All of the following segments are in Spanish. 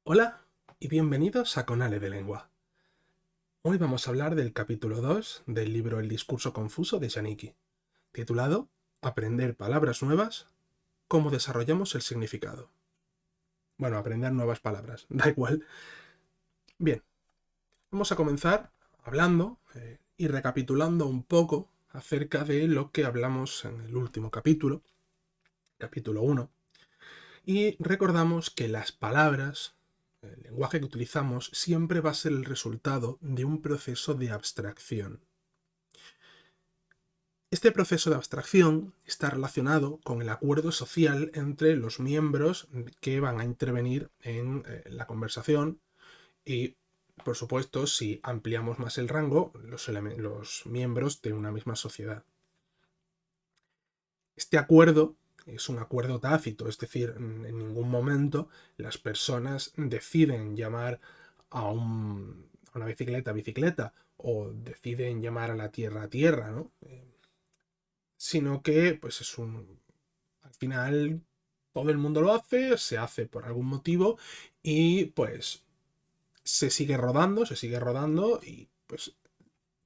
Hola y bienvenidos a Conale de Lengua. Hoy vamos a hablar del capítulo 2 del libro El discurso confuso de Yaniki, titulado Aprender palabras nuevas, cómo desarrollamos el significado. Bueno, aprender nuevas palabras, da igual. Bien, vamos a comenzar hablando y recapitulando un poco acerca de lo que hablamos en el último capítulo, capítulo 1, y recordamos que las palabras, el lenguaje que utilizamos, siempre va a ser el resultado de un proceso de abstracción. Este proceso de abstracción está relacionado con el acuerdo social entre los miembros que van a intervenir en la conversación y, por supuesto, si ampliamos más el rango, los miembros de una misma sociedad. Este acuerdo es un acuerdo tácito, es decir, en ningún momento las personas deciden llamar a una bicicleta bicicleta o deciden llamar a la tierra tierra, ¿no? Sino que pues al final todo el mundo lo hace, se hace por algún motivo y pues se sigue rodando y pues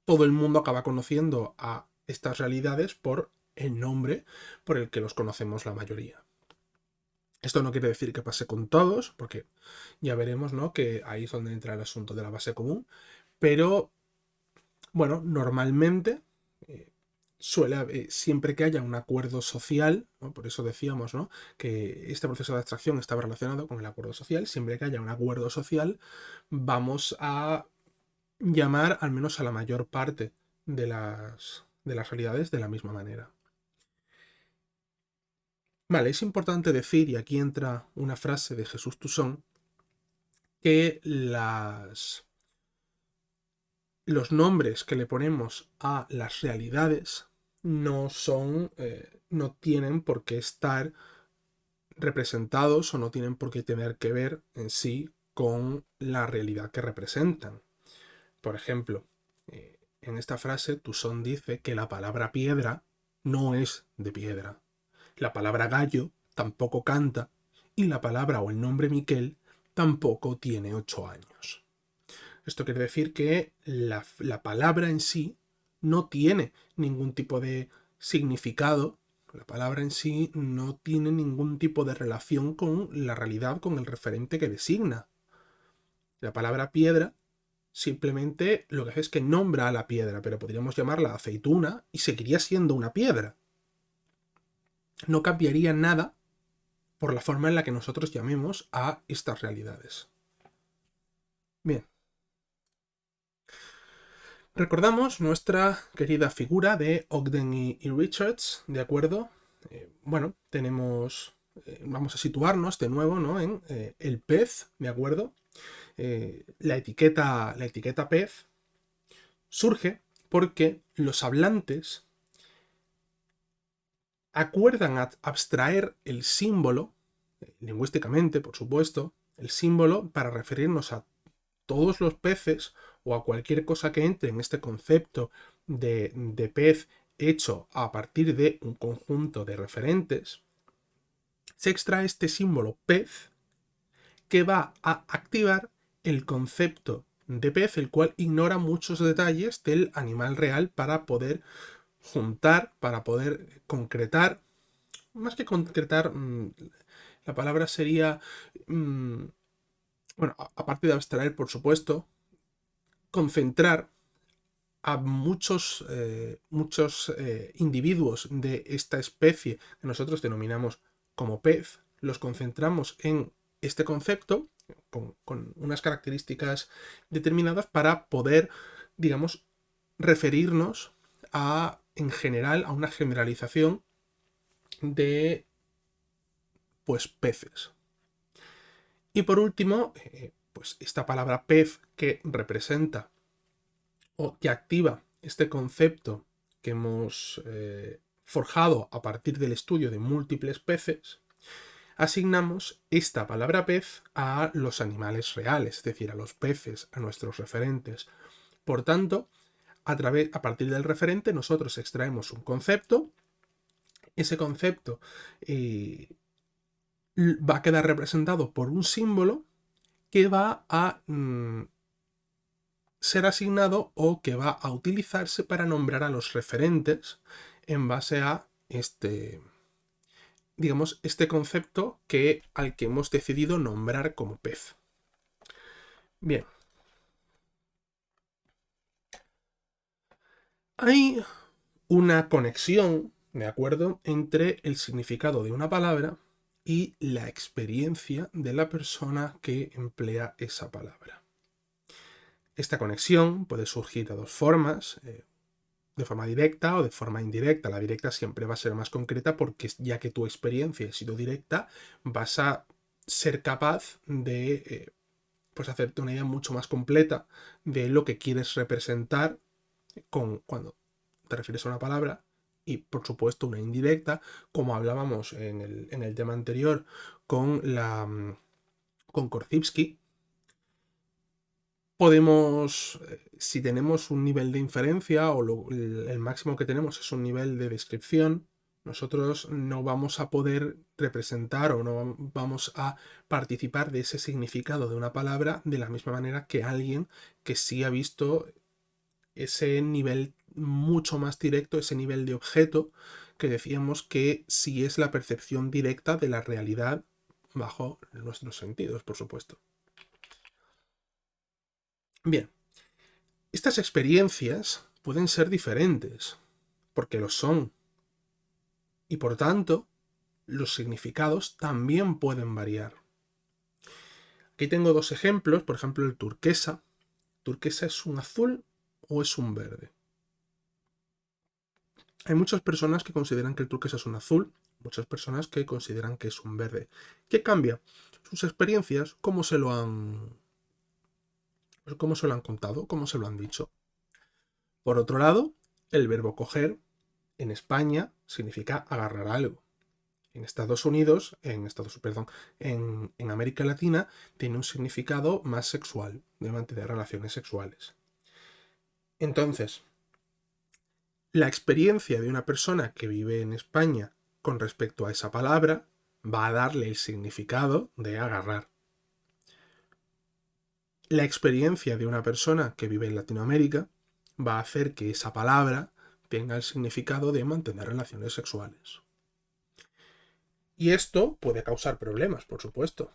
todo el mundo acaba conociendo a estas realidades por el nombre por el que los conocemos la mayoría. Esto no quiere decir que pase con todos, porque ya veremos, ¿no?, que ahí es donde entra el asunto de la base común, pero bueno, normalmente siempre que haya un acuerdo social, ¿no?, por eso decíamos, ¿no?, que este proceso de abstracción estaba relacionado con el acuerdo social, siempre que haya un acuerdo social, vamos a llamar al menos a la mayor parte de las realidades de la misma manera. Vale, es importante decir, y aquí entra una frase de Jesús Toussaint, que los nombres que le ponemos a las realidades no tienen por qué estar representados o no tienen por qué tener que ver en sí con la realidad que representan. Por ejemplo, en esta frase Toussaint dice que la palabra piedra no es de piedra. La palabra gallo tampoco canta y la palabra o el nombre Miquel tampoco tiene 8 años. Esto quiere decir que la palabra en sí no tiene ningún tipo de significado, la palabra en sí no tiene ningún tipo de relación con la realidad, con el referente que designa. La palabra piedra simplemente lo que hace es que nombra a la piedra, pero podríamos llamarla aceituna y seguiría siendo una piedra. No cambiaría nada por la forma en la que nosotros llamemos a estas realidades. Bien. Recordamos nuestra querida figura de Ogden y Richards, ¿de acuerdo? Bueno, vamos a situarnos de nuevo, ¿no?, en el pez, ¿de acuerdo? La etiqueta pez surge porque los hablantes acuerdan abstraer el símbolo, lingüísticamente, por supuesto, el símbolo para referirnos a todos los peces o a cualquier cosa que entre en este concepto de pez hecho a partir de un conjunto de referentes, se extrae este símbolo pez que va a activar el concepto de pez, el cual ignora muchos detalles del animal real para poder juntar, para poder concretar, más que concretar, la palabra sería, bueno, aparte de abstraer, por supuesto, concentrar a muchos individuos de esta especie que nosotros denominamos como pez, los concentramos en este concepto con unas características determinadas para poder, digamos, referirnos en general, a una generalización de, pues, peces. Y por último, pues esta palabra pez que representa o que activa este concepto que hemos forjado a partir del estudio de múltiples peces, asignamos esta palabra pez a los animales reales, es decir, a los peces, a nuestros referentes. Por tanto, a partir del referente nosotros extraemos un concepto, ese concepto va a quedar representado por un símbolo que va a ser asignado o que va a utilizarse para nombrar a los referentes en base a digamos, este concepto al que hemos decidido nombrar como pez. Bien. Hay una conexión, ¿de acuerdo?, entre el significado de una palabra y la experiencia de la persona que emplea esa palabra. Esta conexión puede surgir de dos formas, de forma directa o de forma indirecta. La directa siempre va a ser más concreta porque ya que tu experiencia ha sido directa, vas a ser capaz de pues hacerte una idea mucho más completa de lo que quieres representar cuando te refieres a una palabra, y por supuesto una indirecta, como hablábamos en el tema anterior con Korzybski. Podemos, si tenemos un nivel de inferencia o el máximo que tenemos es un nivel de descripción, nosotros no vamos a poder representar o no vamos a participar de ese significado de una palabra de la misma manera que alguien que sí ha visto ese nivel mucho más directo, ese nivel de objeto que decíamos que sí es la percepción directa de la realidad bajo nuestros sentidos, por supuesto. Bien, estas experiencias pueden ser diferentes, porque lo son, y por tanto, los significados también pueden variar. Aquí tengo dos ejemplos, por ejemplo el turquesa. ¿Turquesa es un azul o es un verde? Hay muchas personas que consideran que el turquesa es un azul, muchas personas que consideran que es un verde. ¿Qué cambia? Sus experiencias, cómo se lo han contado, cómo se lo han dicho. Por otro lado, el verbo coger en España significa agarrar algo. En Estados Unidos, en América Latina, tiene un significado más sexual, de mantener relaciones sexuales. Entonces, la experiencia de una persona que vive en España con respecto a esa palabra va a darle el significado de agarrar. La experiencia de una persona que vive en Latinoamérica va a hacer que esa palabra tenga el significado de mantener relaciones sexuales. Y esto puede causar problemas, por supuesto.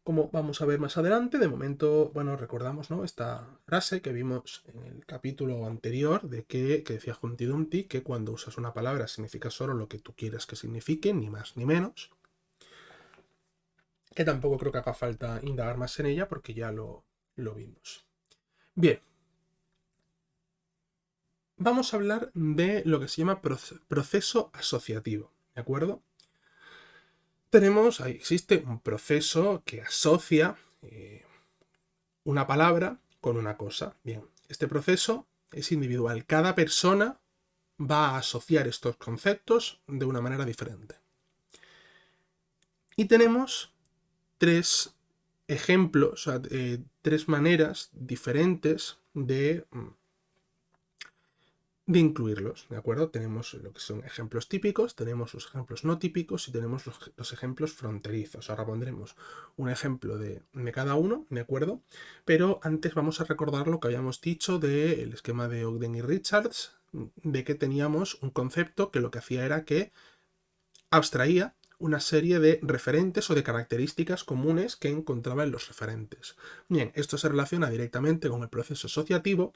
Como vamos a ver más adelante, de momento, bueno, recordamos, ¿no?, esta frase que vimos en el capítulo anterior que decía Humpty Dumpty, que cuando usas una palabra significa solo lo que tú quieras que signifique, ni más ni menos. Que tampoco creo que haga falta indagar más en ella porque ya lo vimos. Bien. Vamos a hablar de lo que se llama proceso asociativo, ¿de acuerdo? Existe un proceso que asocia una palabra con una cosa. Bien, este proceso es individual. Cada persona va a asociar estos conceptos de una manera diferente. Y tenemos tres ejemplos, tres maneras diferentes de incluirlos, ¿de acuerdo? Tenemos lo que son ejemplos típicos, tenemos los ejemplos no típicos y tenemos los ejemplos fronterizos. Ahora pondremos un ejemplo de cada uno, ¿de acuerdo? Pero antes vamos a recordar lo que habíamos dicho del esquema de Ogden y Richards, de que teníamos un concepto que lo que hacía era que abstraía una serie de referentes o de características comunes que encontraba en los referentes. Bien, esto se relaciona directamente con el proceso asociativo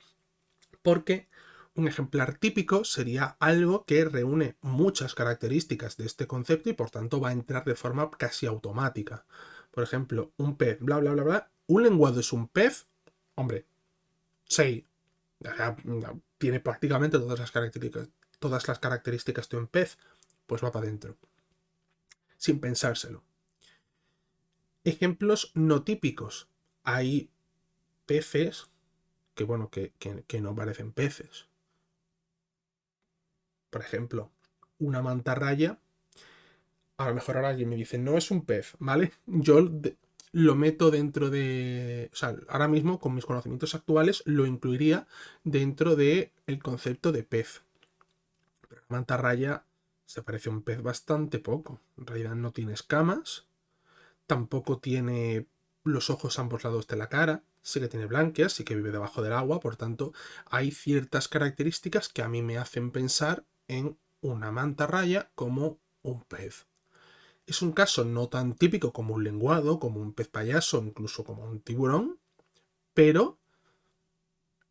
porque un ejemplar típico sería algo que reúne muchas características de este concepto y por tanto va a entrar de forma casi automática. Por ejemplo, un pez, bla, bla, bla, bla. ¿Un lenguado es un pez? Hombre, sí. Tiene prácticamente todas las características de un pez. Pues va para adentro. Sin pensárselo. Ejemplos no típicos. Hay peces que, bueno, que no parecen peces. Por ejemplo, una mantarraya. A lo mejor ahora alguien me dice, no es un pez, ¿vale? Yo lo meto dentro de... O sea, ahora mismo con mis conocimientos actuales lo incluiría dentro del concepto de pez. Pero la mantarraya se parece a un pez bastante poco. En realidad no tiene escamas, tampoco tiene los ojos a ambos lados de la cara, sí que tiene branquias, sí que vive debajo del agua, por tanto, hay ciertas características que a mí me hacen pensar en una mantarraya como un pez. Es un caso no tan típico como un lenguado, como un pez payaso, incluso como un tiburón, pero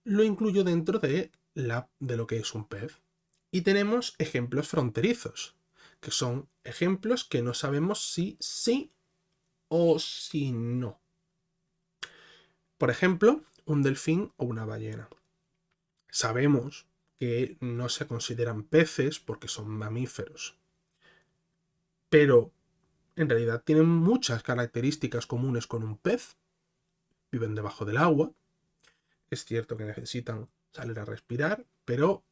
lo incluyo dentro de lo que es un pez. Y tenemos ejemplos fronterizos, que son ejemplos que no sabemos si sí o si no. Por ejemplo, un delfín o una ballena. Sabemos que no se consideran peces porque son mamíferos, pero en realidad tienen muchas características comunes con un pez. Viven debajo del agua. Es cierto que necesitan salir a respirar, pero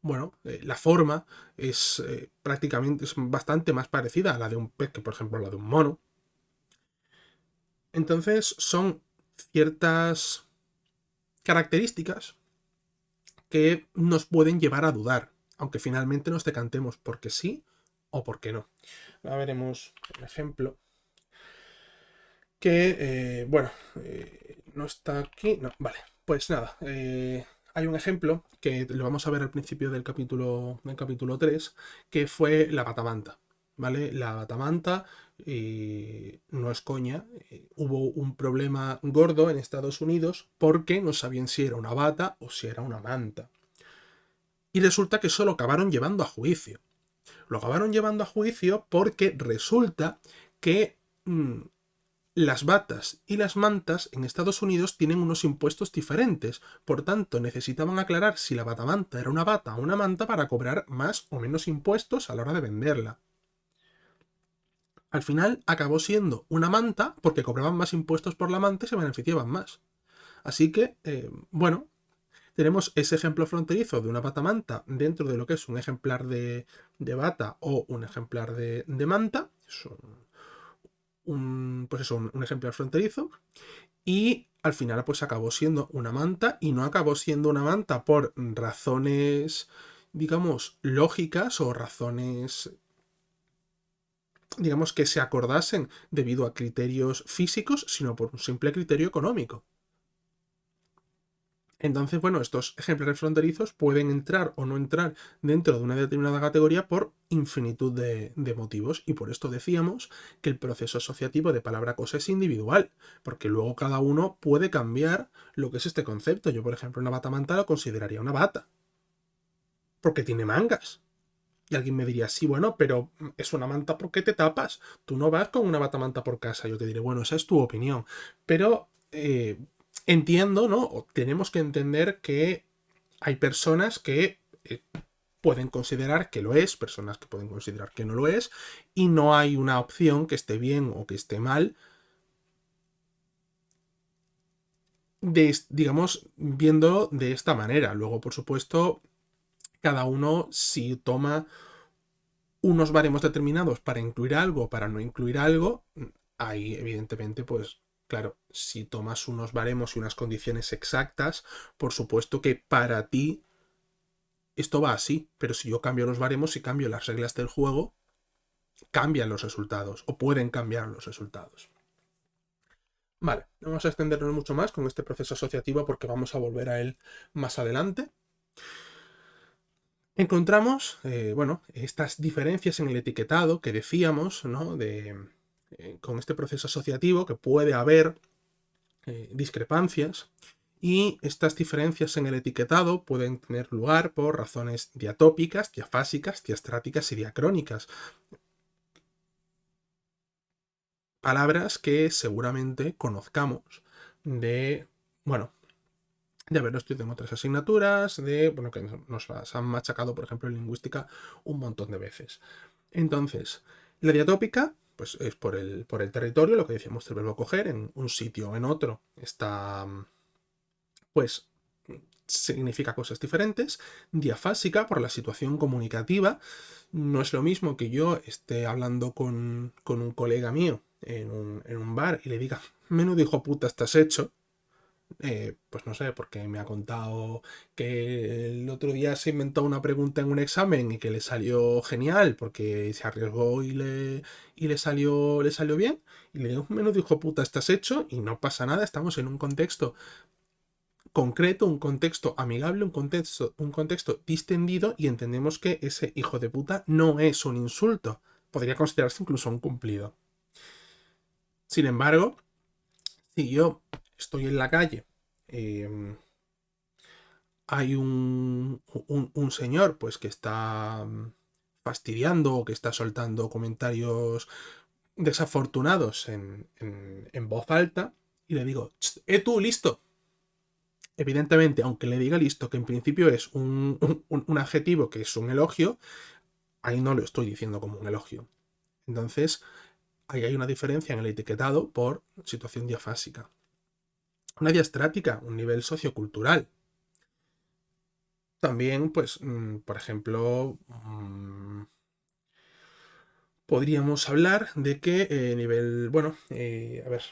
bueno, la forma es prácticamente, es bastante más parecida a la de un pez que, por ejemplo, la de un mono. Entonces, son ciertas características que nos pueden llevar a dudar, aunque finalmente nos decantemos porque sí o porque no. Ahora veremos un ejemplo que, no está aquí. No, vale, pues nada. Hay un ejemplo que lo vamos a ver al principio del capítulo 3, que fue la batamanta. ¿Vale? La batamanta, no es coña, hubo un problema gordo en Estados Unidos porque no sabían si era una bata o si era una manta. Y resulta que eso lo acabaron llevando a juicio. Lo acabaron llevando a juicio porque resulta que las batas y las mantas en Estados Unidos tienen unos impuestos diferentes. Por tanto, necesitaban aclarar si la batamanta era una bata o una manta para cobrar más o menos impuestos a la hora de venderla. Al final acabó siendo una manta porque cobraban más impuestos por la manta y se beneficiaban más. Así que, bueno, tenemos ese ejemplo fronterizo de una batamanta dentro de lo que es un ejemplar de bata o un ejemplar de manta. Es un ejemplar fronterizo. Y al final pues acabó siendo una manta y no acabó siendo una manta por razones, digamos, lógicas o razones, digamos, que se acordasen debido a criterios físicos, sino por un simple criterio económico. Entonces, bueno, estos ejemplares fronterizos pueden entrar o no entrar dentro de una determinada categoría por infinitud de motivos. Y por esto decíamos que el proceso asociativo de palabra-cosa es individual, porque luego cada uno puede cambiar lo que es este concepto. Yo, por ejemplo, una batamanta lo consideraría una bata, porque tiene mangas. Y alguien me diría, sí, bueno, pero es una manta porque te tapas. Tú no vas con una batamanta por casa. Yo te diré, bueno, esa es tu opinión. Pero entiendo, ¿no? O tenemos que entender que hay personas que pueden considerar que lo es, personas que pueden considerar que no lo es, y no hay una opción que esté bien o que esté mal, digamos, viendo de esta manera. Luego, por supuesto, cada uno si toma unos baremos determinados para incluir algo o para no incluir algo, ahí evidentemente pues claro, si tomas unos baremos y unas condiciones exactas, por supuesto que para ti esto va así, pero si yo cambio los baremos y cambio las reglas del juego, cambian los resultados o pueden cambiar los resultados. Vale, no vamos a extendernos mucho más con este proceso asociativo porque vamos a volver a él más adelante. Encontramos, bueno, estas diferencias en el etiquetado que decíamos, ¿no? Con este proceso asociativo que puede haber discrepancias y estas diferencias en el etiquetado pueden tener lugar por razones diatópicas, diafásicas, diastráticas y diacrónicas. Palabras que seguramente conozcamos de, bueno, de haberlo estudiado en otras asignaturas, bueno, que nos las han machacado, por ejemplo, en lingüística un montón de veces. Entonces, la diatópica, pues es por el territorio, lo que decíamos del verbo coger, en un sitio o en otro está, pues, significa cosas diferentes. Diafásica, por la situación comunicativa, no es lo mismo que yo esté hablando con un colega mío en un bar y le diga, menudo hijo puta estás hecho. pues no sé, porque me ha contado que el otro día se inventó una pregunta en un examen y que le salió genial porque se arriesgó le salió bien. Y le digo, menudo hijo puta estás hecho y no pasa nada, estamos en un contexto concreto, un contexto amigable, un contexto distendido y entendemos que ese hijo de puta no es un insulto. Podría considerarse incluso un cumplido. Sin embargo, si yo estoy en la calle, eh, hay un señor pues que está fastidiando o que está soltando comentarios desafortunados en voz alta y le digo, tú, listo. Evidentemente, aunque le diga listo, que en principio es un adjetivo que es un elogio, ahí no lo estoy diciendo como un elogio. Entonces, ahí hay una diferencia en el etiquetado por situación diafásica. Una diastrática, un nivel sociocultural. También, pues, por ejemplo, podríamos hablar de que nivel, bueno, a ver,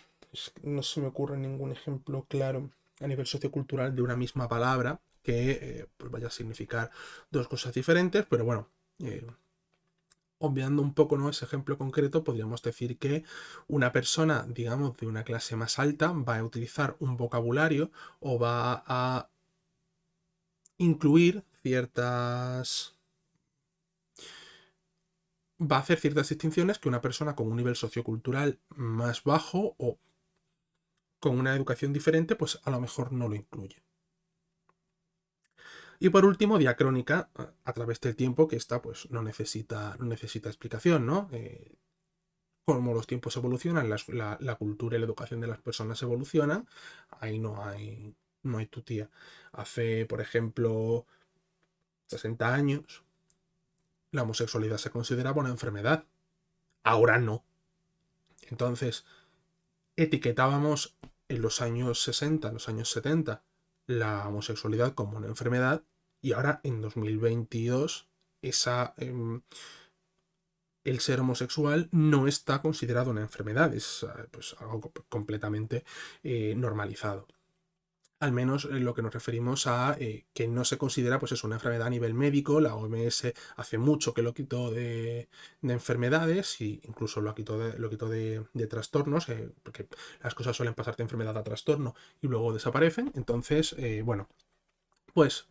no se me ocurre ningún ejemplo claro a nivel sociocultural de una misma palabra que pues vaya a significar dos cosas diferentes, pero bueno, obviando un poco, ¿no?, ese ejemplo concreto, podríamos decir que una persona, digamos, de una clase más alta va a utilizar un vocabulario o va a incluir ciertas... va a hacer ciertas distinciones que una persona con un nivel sociocultural más bajo o con una educación diferente, pues a lo mejor no lo incluye. Y por último, diacrónica a través del tiempo, que esta pues no necesita explicación, ¿no? Como los tiempos evolucionan, la cultura y la educación de las personas evolucionan, ahí no hay tutía. Hace, por ejemplo, 60 años, la homosexualidad se consideraba una enfermedad. Ahora no. Entonces, etiquetábamos en los años 60, en los años 70, la homosexualidad como una enfermedad y ahora en 2022 el ser homosexual no está considerado una enfermedad, es pues, algo completamente normalizado. Al menos en lo que nos referimos a que no se considera pues, una enfermedad a nivel médico. La OMS hace mucho que lo quitó de enfermedades e incluso lo quitó de trastornos, porque las cosas suelen pasar de enfermedad a trastorno y luego desaparecen. Entonces, bueno, pues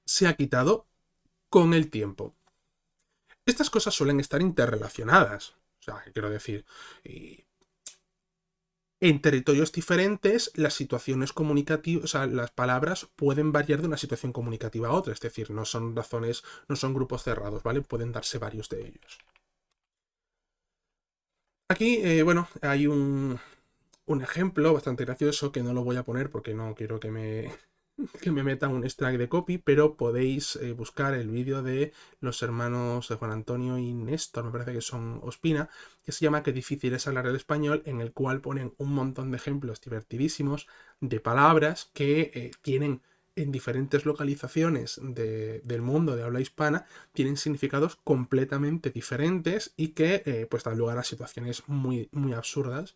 se ha quitado con el tiempo. Estas cosas suelen estar interrelacionadas. O sea, quiero decir, en territorios diferentes, las situaciones comunicativas, o sea, las palabras pueden variar de una situación comunicativa a otra, es decir, no son razones, no son grupos cerrados, ¿vale? Pueden darse varios de ellos. Aquí, bueno, hay un ejemplo bastante gracioso que no lo voy a poner porque no quiero que me metan un strike de copy, pero podéis buscar el vídeo de los hermanos de Juan Antonio y Néstor, me parece que son Ospina, que se llama Qué difícil es hablar el español, en el cual ponen un montón de ejemplos divertidísimos de palabras que tienen en diferentes localizaciones del mundo de habla hispana, tienen significados completamente diferentes y que pues dan lugar a situaciones muy, muy absurdas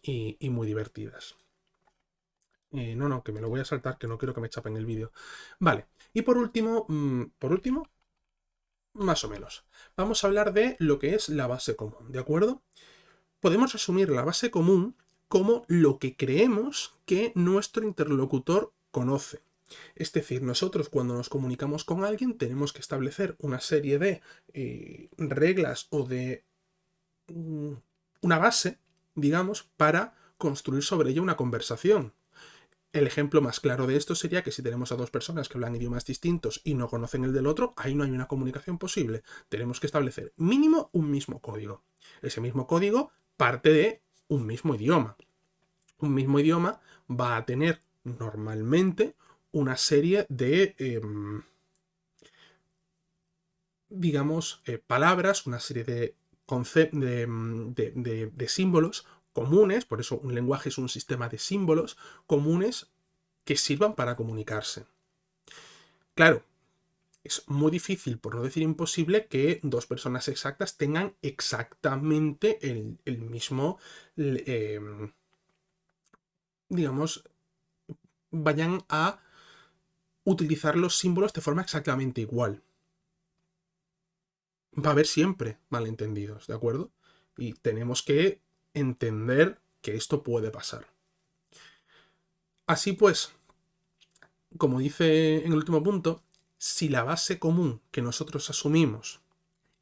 y muy divertidas. No, que me lo voy a saltar, que no quiero que me chapen el vídeo. Vale, y por último, más o menos, vamos a hablar de lo que es la base común, ¿de acuerdo? Podemos resumir la base común como lo que creemos que nuestro interlocutor conoce. Es decir, nosotros cuando nos comunicamos con alguien tenemos que establecer una serie de reglas o de una base, digamos, para construir sobre ella una conversación. El ejemplo más claro de esto sería que si tenemos a dos personas que hablan idiomas distintos y no conocen el del otro, ahí no hay una comunicación posible. Tenemos que establecer mínimo un mismo código. Ese mismo código parte de un mismo idioma. Un mismo idioma va a tener normalmente una serie de, digamos, palabras, una serie de, de símbolos comunes, por eso un lenguaje es un sistema de símbolos comunes que sirvan para comunicarse. Claro, es muy difícil, por no decir imposible, que dos personas exactas tengan exactamente el mismo, digamos, vayan a utilizar los símbolos de forma exactamente igual. Va a haber siempre malentendidos, ¿de acuerdo? Y tenemos que entender que esto puede pasar. Así pues, como dice en el último punto, si la base común que nosotros asumimos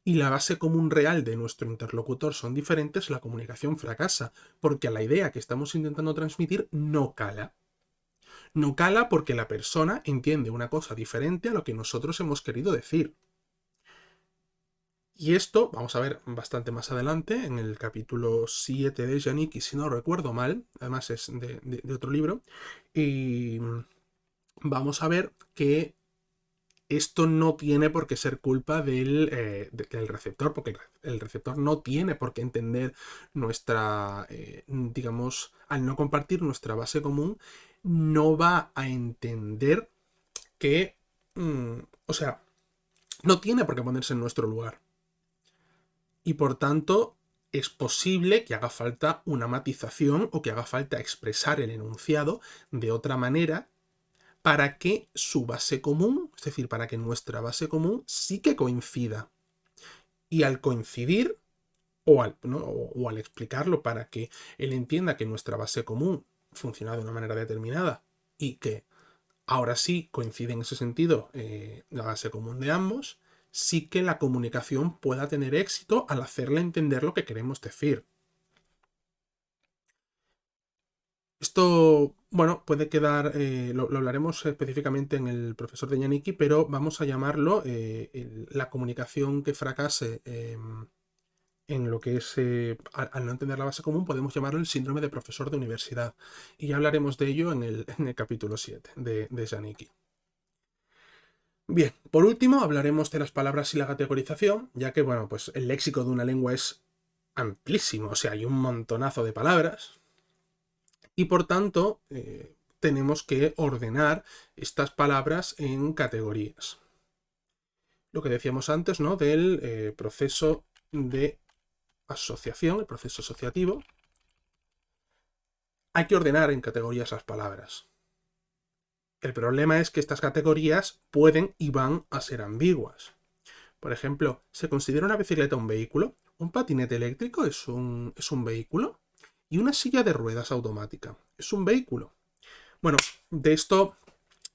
y la base común real de nuestro interlocutor son diferentes, la comunicación fracasa, porque la idea que estamos intentando transmitir no cala. No cala porque la persona entiende una cosa diferente a lo que nosotros hemos querido decir. Y esto vamos a ver bastante más adelante, en el capítulo 7 de Janicki, si no recuerdo mal, además es de otro libro, y vamos a ver que esto no tiene por qué ser culpa del receptor, porque el receptor no tiene por qué entender nuestra, digamos, al no compartir nuestra base común, no va a entender que, o sea, no tiene por qué ponerse en nuestro lugar. Y por tanto, es posible que haga falta una matización o que haga falta expresar el enunciado de otra manera para que su base común, es decir, para que nuestra base común sí que coincida. Y al coincidir, o al explicarlo para que él entienda que nuestra base común funciona de una manera determinada y que ahora sí coincide en ese sentido la base común de ambos, sí que la comunicación pueda tener éxito al hacerle entender lo que queremos decir. Esto, bueno, puede quedar, lo hablaremos específicamente en el profesor de Yaniki, pero vamos a llamarlo la comunicación que fracase en lo que es, al no entender la base común, podemos llamarlo el síndrome de profesor de universidad. Y ya hablaremos de ello en el capítulo 7 de Yaniki. Bien, por último hablaremos de las palabras y la categorización, ya que, bueno, pues el léxico de una lengua es amplísimo, o sea, hay un montonazo de palabras. Y por tanto, tenemos que ordenar estas palabras en categorías. Lo que decíamos antes, ¿no? Del proceso de asociación, el proceso asociativo. Hay que ordenar en categorías las palabras. El problema es que estas categorías pueden y van a ser ambiguas. Por ejemplo, ¿se considera una bicicleta un vehículo? ¿Un patinete eléctrico es un vehículo? ¿Y una silla de ruedas automática es un vehículo? Bueno, de esto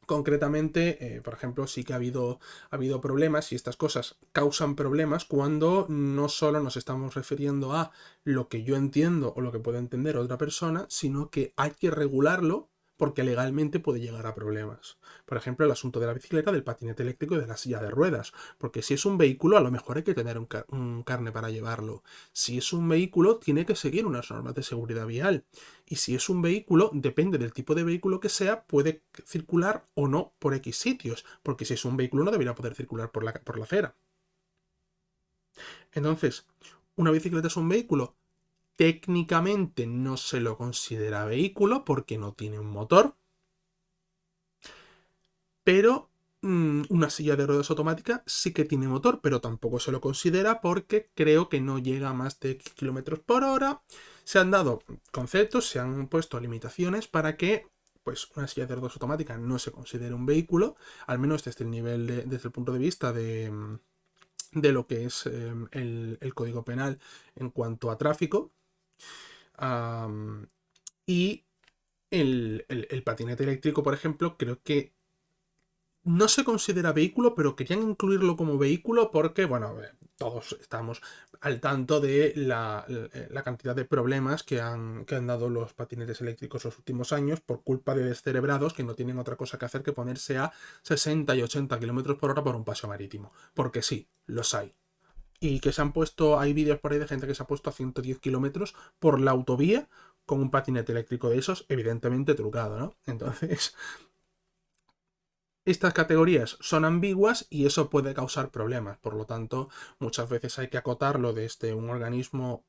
concretamente, por ejemplo, sí que ha habido problemas y estas cosas causan problemas cuando no solo nos estamos refiriendo a lo que yo entiendo o lo que puede entender otra persona, sino que hay que regularlo porque legalmente puede llegar a problemas. Por ejemplo, el asunto de la bicicleta, del patinete eléctrico y de la silla de ruedas. Porque si es un vehículo, a lo mejor hay que tener un carne para llevarlo. Si es un vehículo, tiene que seguir unas normas de seguridad vial. Y si es un vehículo, depende del tipo de vehículo que sea, puede circular o no por X sitios. Porque si es un vehículo, no debería poder circular por la acera. Entonces, ¿una bicicleta es un vehículo? Técnicamente no se lo considera vehículo porque no tiene un motor, pero una silla de ruedas automática sí que tiene motor, pero tampoco se lo considera porque creo que no llega a más de kilómetros por hora. Se han dado conceptos, se han puesto limitaciones para que pues, una silla de ruedas automática no se considere un vehículo, al menos desde desde el punto de vista de lo que es el Código Penal en cuanto a tráfico. Y el patinete eléctrico, por ejemplo, creo que no se considera vehículo, pero querían incluirlo como vehículo porque, bueno, todos estamos al tanto de la cantidad de problemas que han dado los patinetes eléctricos los últimos años por culpa de descerebrados que no tienen otra cosa que hacer que ponerse a 60 y 80 km por hora por un paseo marítimo. Porque sí, los hay. Y que se han puesto, hay vídeos por ahí de gente que se ha puesto a 110 kilómetros por la autovía con un patinete eléctrico de esos, evidentemente trucado, ¿no? Entonces, estas categorías son ambiguas y eso puede causar problemas. Por lo tanto, muchas veces hay que acotarlo desde un organismo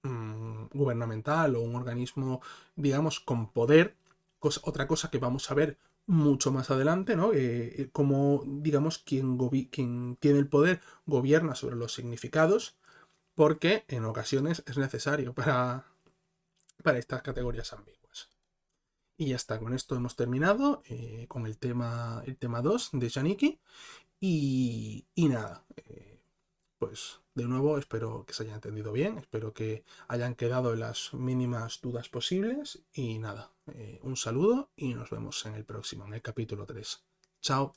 gubernamental o un organismo, digamos, con poder. Otra cosa que vamos a ver mucho más adelante, ¿no? Como, digamos, quien tiene el poder gobierna sobre los significados, porque en ocasiones es necesario para estas categorías ambiguas. Y ya está, con esto hemos terminado con el tema 2 de Janiki. Y nada, pues de nuevo espero que se haya entendido bien, espero que hayan quedado las mínimas dudas posibles. Y nada, un saludo y nos vemos en el próximo, en el capítulo 3. Chao.